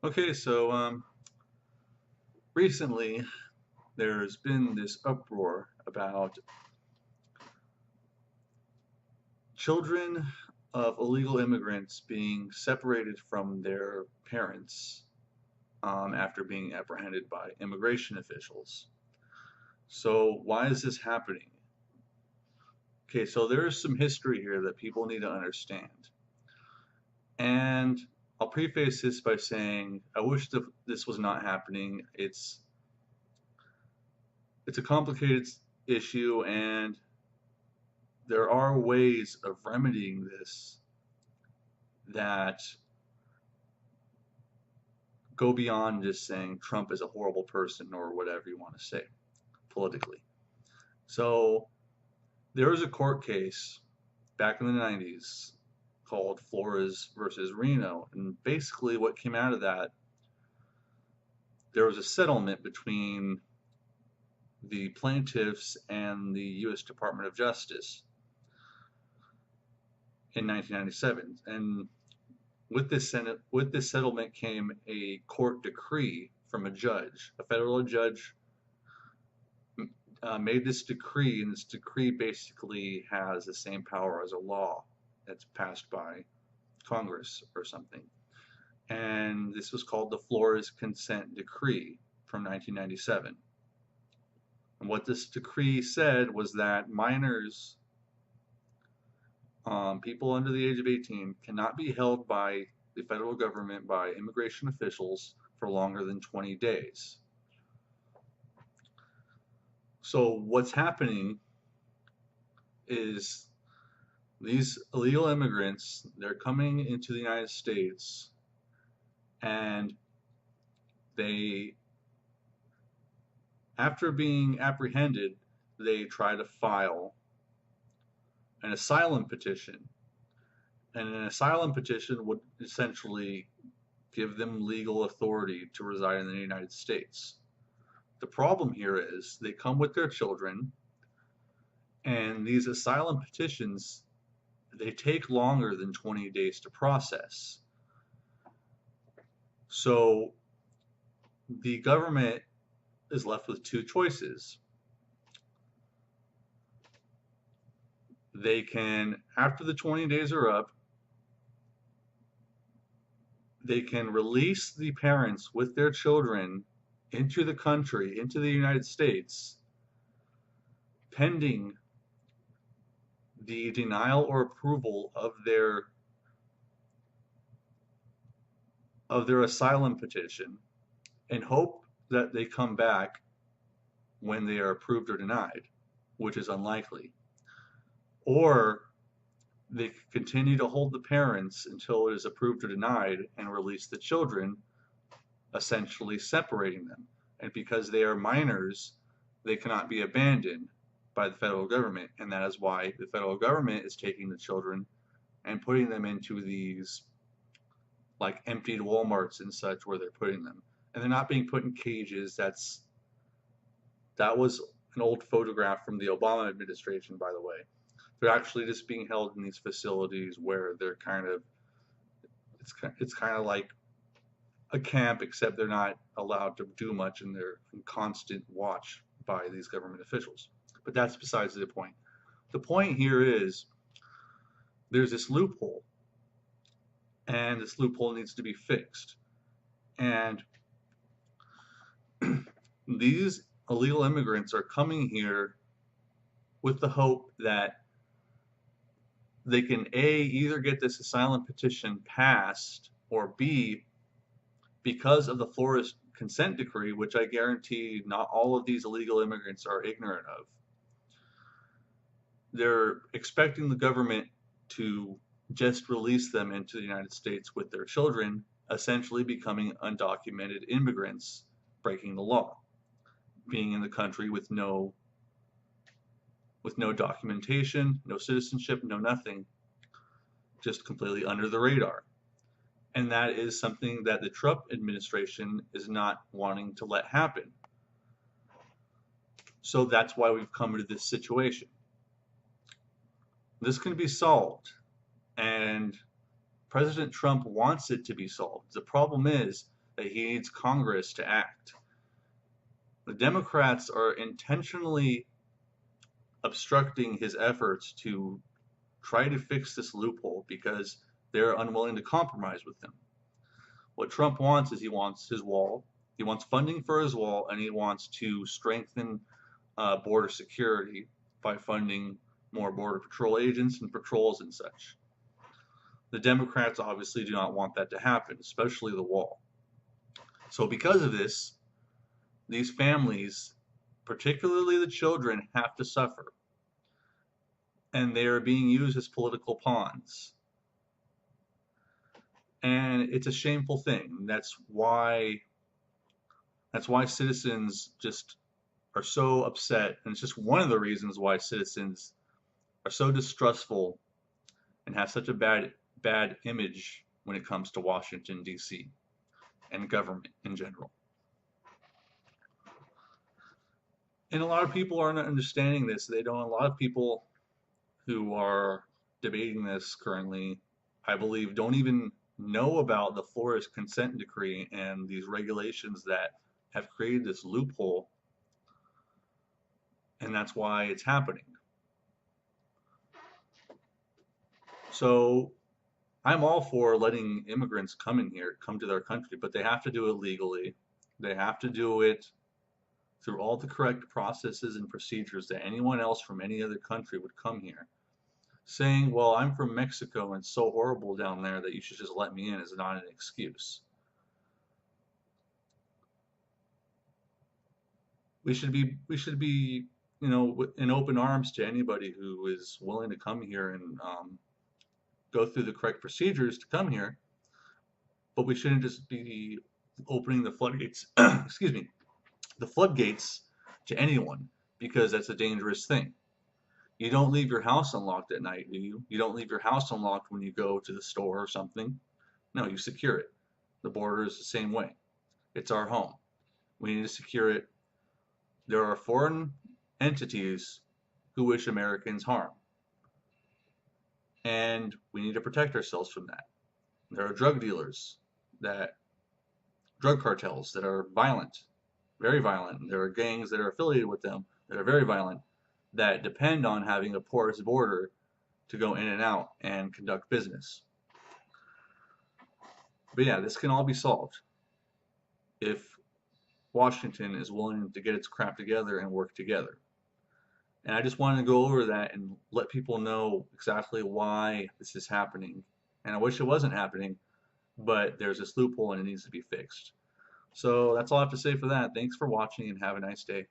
Okay, so recently there's been this uproar about children of illegal immigrants being separated from their parents after being apprehended by immigration officials. So, why is this happening? Okay, so there is some history here that people need to understand. And I'll preface this by saying I wish this was not happening. It's a complicated issue, and there are ways of remedying this that go beyond just saying Trump is a horrible person or whatever you want to say politically. So there was a court case back in the 90s called Flores versus Reno. And basically, what came out of that, there was a settlement between the plaintiffs and the U.S. Department of Justice in 1997. And with this settlement came a court decree from a judge. A federal judge made this decree, and this decree basically has the same power as a law that's passed by Congress or something. And this was called the Flores Consent Decree from 1997. And what this decree said was that minors, people under the age of 18, cannot be held by the federal government, by immigration officials, for longer than 20 days. So what's happening is these illegal immigrants, they're coming into the United States and they, after being apprehended, they try to file an asylum petition. And an asylum petition would essentially give them legal authority to reside in the United States. The problem here is they come with their children, and these asylum petitions, they take longer than 20 days to process. So the government is left with two choices. They can, after the 20 days are up, they can release the parents with their children into the country, into the United States, pending the denial or approval of their asylum petition, and hope that they come back when they are approved or denied, which is unlikely. Or they continue to hold the parents until it is approved or denied and release the children, essentially separating them. And because they are minors, they cannot be abandoned by the federal government. And that is why the federal government is taking the children and putting them into these like emptied Walmarts and such where they're putting them. And they're not being put in cages. That was an old photograph from the Obama administration, by the way. They're actually just being held in these facilities where they're kind of it's kind of like a camp, except they're not allowed to do much and they're in constant watch by these government officials. But that's besides the point. The point here is there's this loophole, and this loophole needs to be fixed. And these illegal immigrants are coming here with the hope that they can A, either get this asylum petition passed, or B, because of the Flores consent decree, which I guarantee not all of these illegal immigrants are ignorant of, they're expecting the government to just release them into the United States with their children, essentially becoming undocumented immigrants, breaking the law, being in the country with no documentation, no citizenship, no nothing, just completely under the radar. And that is something that the Trump administration is not wanting to let happen. So that's why we've come to this situation. This can be solved, and President Trump wants it to be solved. The problem is that he needs Congress to act. The Democrats are intentionally obstructing his efforts to try to fix this loophole because they're unwilling to compromise with him. What Trump wants is he wants his wall, he wants funding for his wall, and he wants to strengthen border security by funding more border patrol agents and patrols and such. The Democrats obviously do not want that to happen, especially the wall. So because of this, these families, particularly the children, have to suffer. And they are being used as political pawns. And it's a shameful thing. That's why citizens just are so upset. And it's just one of the reasons why citizens are so distrustful and have such a bad image when it comes to Washington, D.C. and government in general. And a lot of people aren't understanding this. They don't. A lot of people who are debating this currently, I believe, don't even know about the Flores consent decree and these regulations that have created this loophole, and that's why it's happening. So I'm all for letting immigrants come in here, come to their country, but they have to do it legally. They have to do it through all the correct processes and procedures that anyone else from any other country would come here. Saying, well, I'm from Mexico and it's so horrible down there that you should just let me in is not an excuse. We should be, in open arms to anybody who is willing to come here and go through the correct procedures to come here. But we shouldn't just be opening the floodgates, excuse me, the floodgates to anyone, because that's a dangerous thing. You don't leave your house unlocked at night, do you? You don't leave your house unlocked when you go to the store or something. No, you secure it. The border is the same way. It's our home. We need to secure it. There are foreign entities who wish Americans harm. And we need to protect ourselves from that. There are drug dealers, drug cartels that are violent, very violent. There are gangs that are affiliated with them that are very violent, that depend on having a porous border to go in and out and conduct business. But yeah, this can all be solved if Washington is willing to get its crap together and work together. And I just wanted to go over that and let people know exactly why this is happening. And I wish it wasn't happening, but there's this loophole and it needs to be fixed. So that's all I have to say for that. Thanks for watching and have a nice day.